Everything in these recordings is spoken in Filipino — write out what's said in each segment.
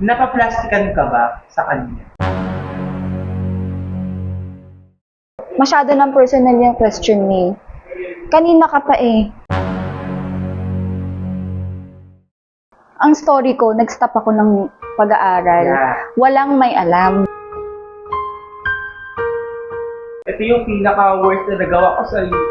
Napaplastikan ka ba sa kanya? Masyado ng personal yung question me. Kanina ka pa eh. Ang story ko, nag-stop ako ng pag-aaral. Yeah. Walang may alam. Ito yung pinaka-worst na nagawa ko sa iyo.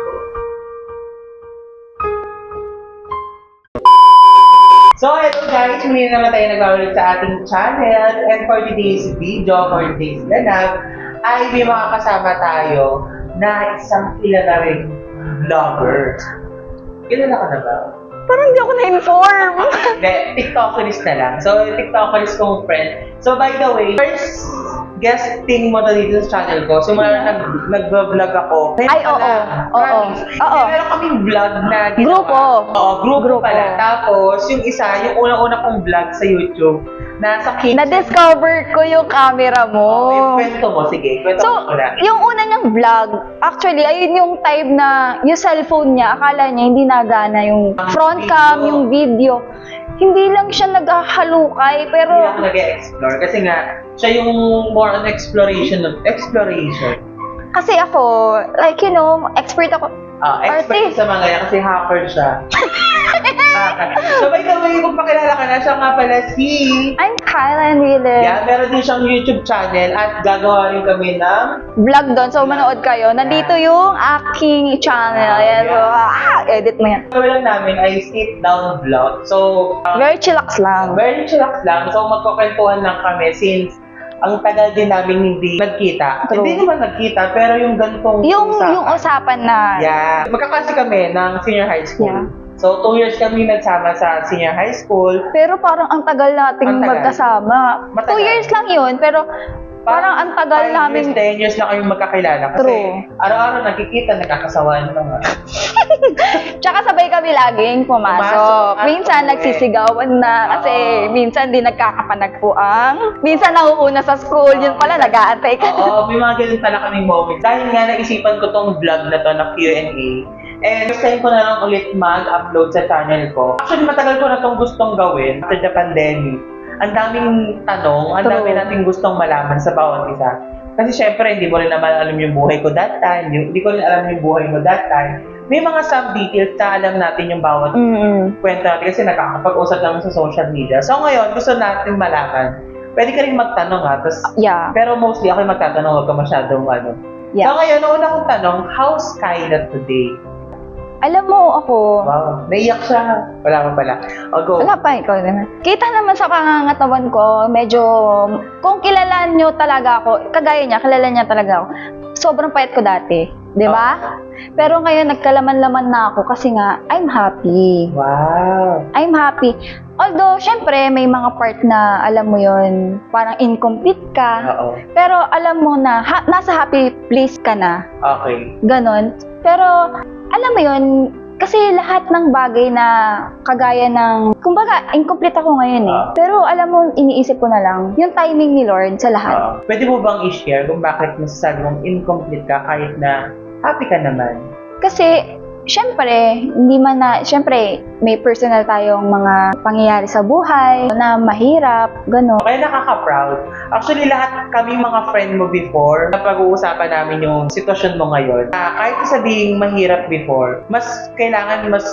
So, hello guys! Muli naman tayo nag-ulit sa ating channel. And for today's video, for today's ganap, ay may makakasama tayo na isang kilala ring vlogger. Kilala ka na ba? Parang hindi ako na-inform. Hindi, TikTokerist na lang. So, TikTokerist kong friend. So, by the way, first guesting mo na dito sa channel ko. Simula na nag-vlog ako. Ay, oo. Oo. Meron kaming vlog na ginawa. Grupo. Oo, grupo Grupo. pala. Tapos, yung isa, yung unang-una kong vlog sa YouTube, nasa kitchen. Na-discover ko yung camera mo. Yung kwento mo, sige. Kwento So, mo na. yung una niyang vlog, actually, ayun yung time na yung cellphone niya, akala niya hindi nagana yung front cam, yung video. Hindi lang siya naghahalukay, pero Hindi ako nag-explore. Kasi nga, siya yung more on exploration. kasi ako, like, you know, expert ako. Expert sa mga yan kasi hacker siya. So, by the way, kung pakilala ka na, siya nga pala si... I'm Kyla Wheeler. Yeah, meron din siyang YouTube channel at gagawa rin kami ng... Vlog doon, so manood kayo. Nandito yung aking channel. Yan, so, edit mo yan. Gawin lang namin ay sit-down vlog. So, Very chillax lang. very chillax lang. So, magkukwentuhan lang kami since ang tagal din namin hindi nagkita. True. Hindi naman nagkita, pero yung gantong Yung usapan na, Yeah. Magkaklase kami ng senior high school. Yeah. So, 2 years kami nagsama sa senior high school. pero parang ang tagal nating Ang tagal. magkasama. Matagal. 2 years lang yun, pero parang ang tagal 5 namin. years, 10 years na kami magkakilala. Kasi True. araw-araw nagkikita, nagkakasawaan na nga. Tsaka sabay kami laging pumasok. Pumasok at Minsan umuwi. nagsisigawan na kasi Oo. minsan di nagkakapanagpuang. Minsan nauuna sa school, yun pala nag-aantay ka. Oo, may mga ganun pala kaming moment. Dahil nga naisipan ko tong vlog na to na Q&A. And first time ko na lang ulit mag-upload sa channel ko. Actually, matagal ko na tong gustong gawin after the pandemic. Ang daming tanong, ang True. dami nating gustong malaman sa bawat isa. Kasi syempre, hindi mo rin naman alam yung buhay ko that time. Hindi ko rin alam yung buhay mo that time. May mga sub-details na alam natin yung bawat kwento natin kasi nakakapag-usap naman sa social media. So ngayon, gusto natin malaman. Pwede ka rin magtanong ha. Yeah. Pero mostly ako yung magtatanong, huwag ka masyadong ano. Yeah. So ngayon, una kong tanong, how's Kyla today? Alam mo ako, Wow, naiyak siya. Wala pa pala. O go. wala pa, ikaw naman. Kita naman sa pangangatawan ko, medyo, kung kilala nyo talaga ako, kagaya niya, kilala niya talaga ako, sobrang payat ko dati. Di ba? Pero ngayon, nagkalaman-laman na ako kasi nga, I'm happy. Wow. I'm happy. Although, syempre, may mga part na, alam mo yon parang incomplete ka. Oo. Pero alam mo na, nasa happy place ka na. Okay. Ganon. Pero, alam mo yon kasi lahat ng bagay na kagaya ng, kumbaga, incomplete ako ngayon eh. Pero alam mo, iniisip ko na lang, yung timing ni Lord sa lahat. Pwede mo bang i-share kung bakit masasabi mong incomplete ka kahit na happy ka naman? Kasi, syempre, syempre, may personal tayong mga pangyayari sa buhay na mahirap, gano'n. Kaya nakaka-proud. Actually, lahat kami mga friend mo before, napag-uusapan namin yung sitwasyon mo ngayon. Kahit sabihing mahirap before, mas kailangan mas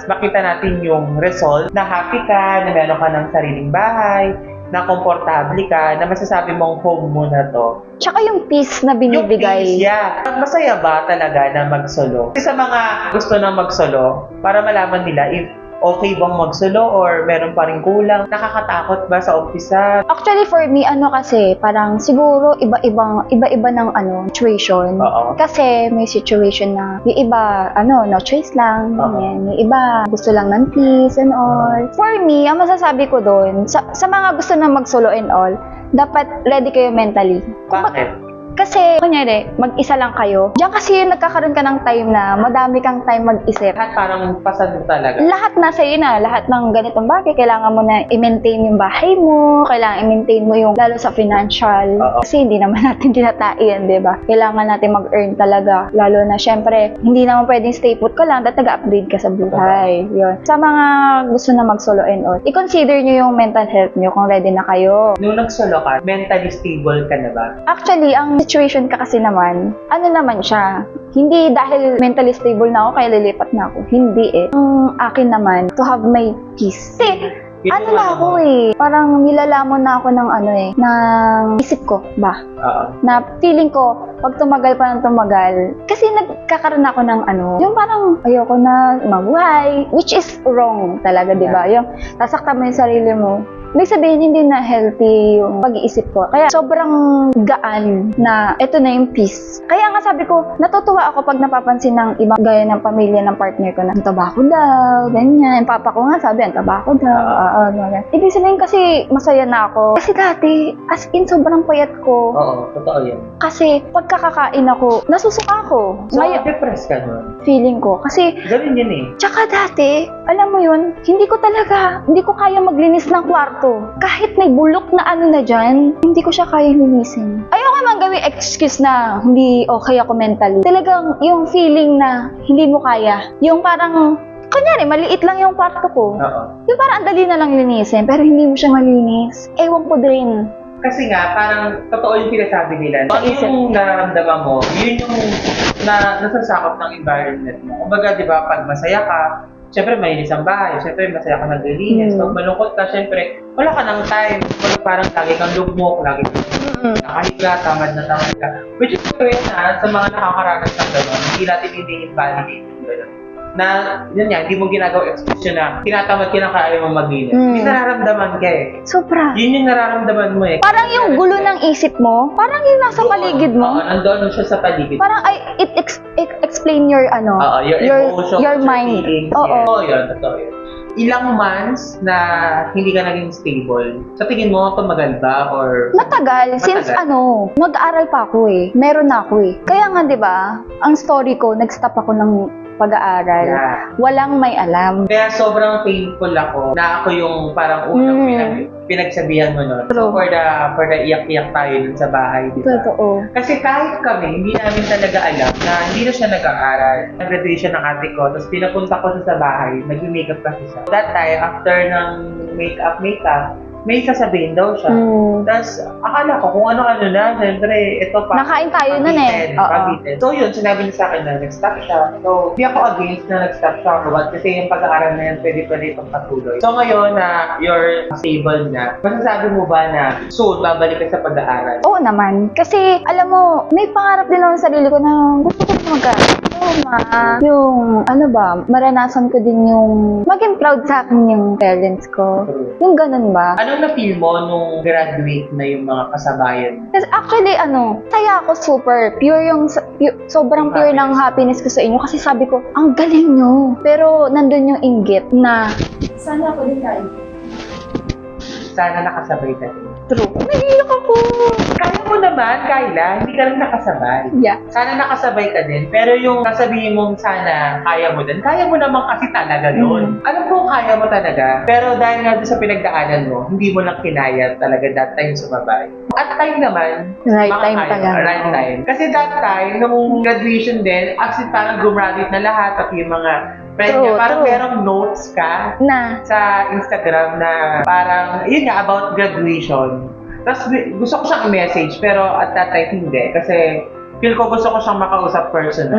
makita natin yung result na happy ka, na meron ka ng sariling bahay, na komportable ka, na masasabi mong home mo na to. Tsaka yung peace na Yung binibigay. peace, yeah. Masaya ba talaga na mag-solo? Kasi sa mga gusto na mag-solo, para malaman nila if okay bang mag-solo or meron pa rin kulang, nakakatakot ba sa umpisa? Actually, for me, kasi, parang siguro iba-iba ng situation. Oo. Kasi may situation na yung iba, no choice lang, ganyan. Yung iba, gusto lang ng peace and all. For me, ang masasabi ko doon, sa mga gusto na mag-solo and all, dapat ready kayo mentally. Bakit? Kasi, kunyari, mag-isa lang kayo. Diyan kasi nagkakaroon ka ng time na madami kang time mag-isip. Lahat parang pasad mo talaga. Lahat nasa iyo na. Lahat ng ganitong bagay, kailangan mo na i-maintain yung bahay mo, kailangan i-maintain mo yung, lalo sa financial. Oo. Kasi hindi naman natin tinatain, di ba? Kailangan natin mag-earn talaga. Lalo na, syempre, hindi naman pwedeng stay put ka lang, dahil nag-upgrade ka sa buhay. Yun. Sa mga gusto na mag-solo and all, i-consider nyo yung mental health nyo kung ready na kayo. Nung nag-solo ka, mentally stable ka na ba? Actually, ang situation ka kasi naman, ano naman siya, hindi dahil mentally stable na ako, kaya lilipat na ako. Hindi eh. Ang akin naman, to have my peace. Kasi, Yun ano yung na ako mo. eh, parang nilalamon na ako ng ano eh, ng isip ko ba? Oo. Na feeling ko, pag tumagal pa ng tumagal, kasi nagkakaroon ako ng ano, yung parang ayoko na mabuhay, which is wrong talaga, di ba? Yung sasaktan mo yung sarili mo. May sabihin, hindi na healthy yung pag-iisip ko. Kaya sobrang gaan na eto na yung peace. Kaya nga sabi ko, natutuwa ako pag napapansin ng ibang gaya ng pamilya ng partner ko na ang tabako daw, ganyan. Yung papa ko nga sabi, ang tabako daw, ganyan. Ibig sabihin kasi masaya na ako. Kasi dati, as in sobrang payat ko. Oo, totoo yan. Kasi pagkakakain ako, nasusuka ako. So, Ngayon, depressed ka nun? feeling ko. Kasi Ganun yun eh. tsaka dati, alam mo yun, hindi ko kaya maglinis ng kwarto. Kahit may bulok na ano na dyan, hindi ko siya kaya linisin. Ayoko man gawing excuse na hindi okay ako mentally. Talagang yung feeling na hindi mo kaya. Yung parang, kunyari, maliit lang yung kwarto ko. Oo. Yung parang ang dali na lang linisin, pero hindi mo siya malinis. Ewan ko din. Kasi nga, parang totoo yung sinasabi nila. Sa Ano isip. yung nararamdaman mo, yun yung nasasakop ng environment mo. Kumbaga, di ba, pag masaya ka, syempre malinis ang bahay, syempre masaya ka naglilinis. Pag malungkot ka, syempre wala ka ng time. Parang lagi kang lugmok, lagi kang nakahiga, tamad na tamad ka. Which is true yan sa mga nakakaranas ng gano'n. Hindi natin i-invalidate yung gano'n. Na, yun yan, hindi mo ginagawa excuse na tinatamad ka na kaya mo maglinis. May nararamdaman ka eh. Sobra. Yun yung nararamdaman mo eh. Parang yung gulo ng isip mo, parang yung nasa paligid mo. Oo, nandoon siya sa paligid. Parang it explain your ano, Oo, your emotions, your mind. feelings. Oo. Yes. Oo, yun, totoo yun. Ilang months na hindi ka naging stable, sa tingin mo, tumagal ba? Or Matagal. Since ano, nag-aaral pa ako eh. Meron na ako eh. Kaya nga 'di ba, ang story ko, nag-stop ako ng pag-aaral. Yeah. Walang may alam. Kaya sobrang painful ako na ako yung parang unang pinagsabihan mo nun. So True. for the iyak-iyak tayo dun sa bahay, di ba? Totoo. Kasi kahit kami, hindi namin talaga alam na hindi na siya nag-aaral. Nag-graduation ng ate ko, tapos pinapunta ko siya sa bahay, nag-makeup kasi siya. That time, after ng makeup, may sasabihin daw siya. Tapos, akala ko kung ano-ano na, siyempre, ito pa. Nakain tayo nun eh. Oo. Pabitin. So yun, sinabi niya sa akin na nag-stop siya. So, hindi ako against na nag-stop siya. But kasi yung pag-aaral na yan, pwede itong patuloy. So ngayon na you're stable na, masasabi mo ba na soon, babalik ka sa pag-aaral? Oo naman. Kasi, alam mo, may pangarap din ako sa sarili ko na gusto ko mag-aaral. Yung, ano ba, maranasan ko din yung maging proud sa akin yung parents ko. Yung ganun ba? Anong na-feel mo nung graduate na yung mga kasabayan? Kasi actually, saya ako super. Pure yung, sobrang pure ng happiness ko sa inyo. Kasi sabi ko, ang galing nyo. Pero nandun yung inggit na, sana ako din kayo. Sana nakasabay ka din. True. Nag-iiyak ako. Kaya mo naman, Kyla, hindi ka lang nakasabay. Yeah. Sana nakasabay ka din, pero yung sasabihin mong sana kaya mo din, kaya mo naman kasi talaga yun. Alam ko kaya mo talaga, pero dahil nga doon sa pinagdaanan mo, hindi mo lang kinaya talaga that time sumabay. At time naman, Right time makakaya. talaga. Right time. Kasi that time, nung graduation din, actually parang gumraduate na lahat at yung mga friend niya, parang True. merong notes ka Na, sa Instagram na parang, yun nga, about graduation. Tapos gusto ko siyang i-message, pero at that time hindi. Kasi feel ko gusto ko siyang makausap personal.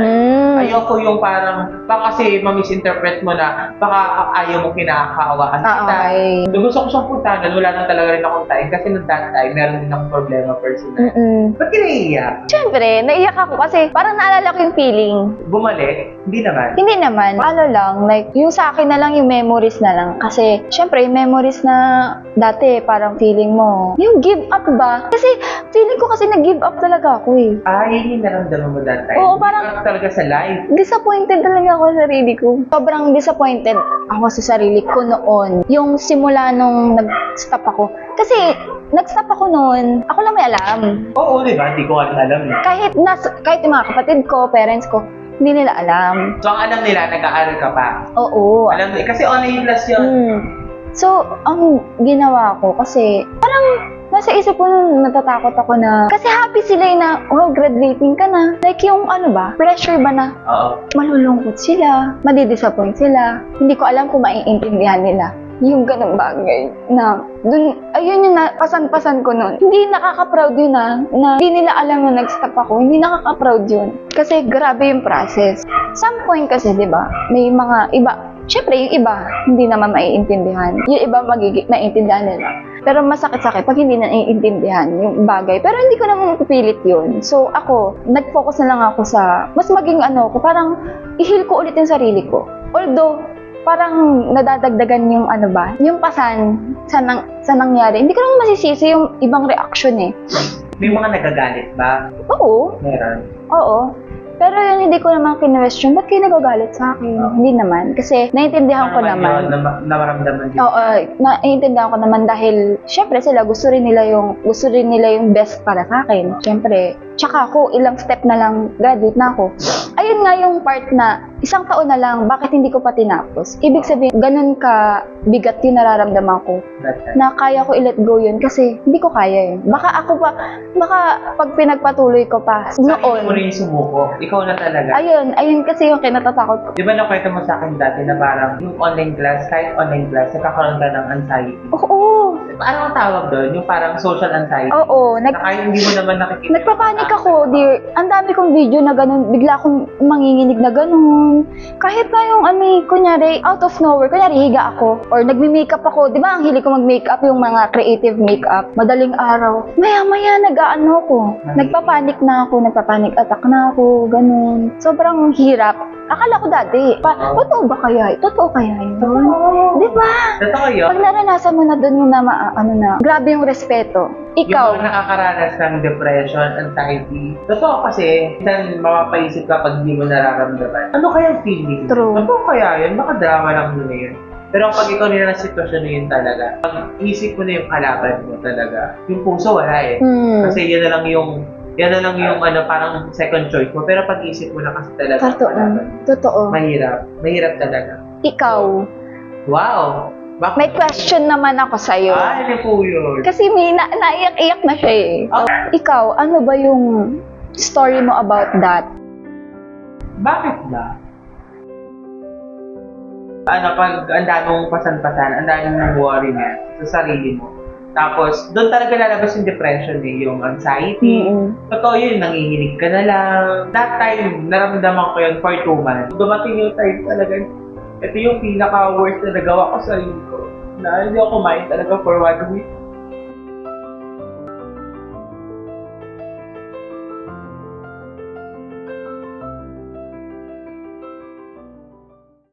Ayoko yung parang, baka kasi ma-misinterpret mo na baka ayaw mo kinakaawaan kita. okay. So, gusto ko siyang puntahan, wala nang talaga rin akong time. Kasi noong that time, meron din akong problema personal. Ba't ka naiiyak? Siyempre, naiyak ako kasi parang naalala ko yung feeling. Bumalik? Hindi naman. Hindi naman. Ano lang, like, yung sa akin na lang, yung memories na lang. Kasi, syempre, yung memories na dati, parang feeling mo, yung give up ba? Kasi, feeling ko kasi nag-give up talaga ako eh. Yun yun yung naramdaman mo that time. Oo, parang- Hindi ka talaga sa life. Disappointed talaga ako sa sarili ko. Sobrang disappointed ako sa sarili ko noon. Yung simula nung nag-stop ako. Kasi, nag-stop ako noon, ako lang may alam. Oo, di ba? Hindi ko alam eh. Kahit yung mga kapatid ko, parents ko, hindi nila alam. So, ang alam nila, nag-aaral ka pa. Oo. Alam nila, kasi online class yun. So, ang ginawa ko kasi, parang nasa isip ko nun, natatakot ako na, kasi happy sila na, oh, graduating ka na. Like yung ano ba, pressure ba na, Oo. malulungkot sila, madidisappoint sila. Hindi ko alam kung maiintindihan nila. Yung ganang bagay na, dun, ayun yung pasan-pasan ko nun. Hindi nakaka-proud yun na hindi nila alam na nag-stop ako. Hindi nakaka-proud yun. Kasi grabe yung process. Some point kasi, di ba, may mga iba, syempre yung iba, hindi naman maiintindihan. Yung iba maiintindihan nila. Pero masakit-sakit pag hindi na naiintindihan yung bagay. Pero hindi ko naman mapipilit yun. So ako, nag-focus na lang ako sa, mas maging ko, parang i-heal ko ulit yung sarili ko. Although, parang nadadagdagan yung yung pasan sa nangyari. Hindi ko naman masisisi yung ibang reaction eh. May mga nagagalit ba? Oo. Meron. Oo. Pero yun, hindi ko naman kinwestiyon, ba't kayo nagagalit sa akin? Hindi naman. Kasi, naiintindihan ko naman. Namaramdaman din. Oo, naiintindihan ko naman dahil, syempre sila, gusto rin nila yung best para sa akin. Syempre, tsaka ako, ilang step na lang, graduate na ako. Ayun nga yung part na, isang taon na lang, bakit hindi ko pa tinapos? Ibig sabihin, ganun ka bigat yung nararamdaman ko. Na kaya ko i-let go yun kasi hindi ko kaya yun. Baka pag pinagpatuloy ko pa Sarili mo noon. rin sumuko. Ikaw na talaga. Ayun kasi yung kinatatakot ko. Di ba nakwento mo sa akin dati na parang yung online class, kahit online class, nagkakaroon ka ng anxiety. Oo. Ano ang tawag doon? Yung parang social anxiety. Oo. Na kahit hindi mo naman nakikita. Nagpapanik ako, dear. Ang dami kong video na ganun. Bigla akong manginginig na ganun. Kahit na yung kunyari, out of nowhere, kunyari higa ako. Or nagme-makeup ako. Di ba ang hilig ko mag-makeup, yung mga creative makeup. Madaling araw. Maya-maya nag-aano ko. Nagpapanik na ako, nagpapanik attack na ako. Ganun. Sobrang hirap. Akala ko dati, totoo ba kaya? Totoo kaya yun? Di ba? Totoo yun. Pag naranasan mo na doon mo na, grabe yung respeto. Ikaw, Yung mga nakakaranas ng depression, anxiety. Totoo kasi, minsan mapapaisip ka pag hindi mo nararamdaman. Ano kaya yung feeling? True. Totoo kaya yun? Baka drama lang yun na yun. Pero pag ikaw nila na sitwasyon na yun talaga, pag isip mo na yung kalaban mo talaga, yung puso wala eh. Kasi yan na lang yung parang second choice mo. Pero pag isip mo na kasi talaga, Totoo. Mahirap talaga. Ikaw, Wow! Bakit? may question naman ako sa'yo. Ano po yun? Kasi may naiyak-iyak na siya eh. Ikaw, ano ba yung story mo about that? Bakit ba? Pag ang daming pasan-pasan, ang daming worry nga sa sarili mo. Tapos, doon talaga lalabas yung depression eh, yung anxiety. Totoo yun, nanginginig ka na lang. That time, naramdaman ko yun for 2 months. Dumating yung time talaga, ito yung pinaka-worst na nagawa ko sa sarili ko. Na hindi ako kumain talaga for 1 week.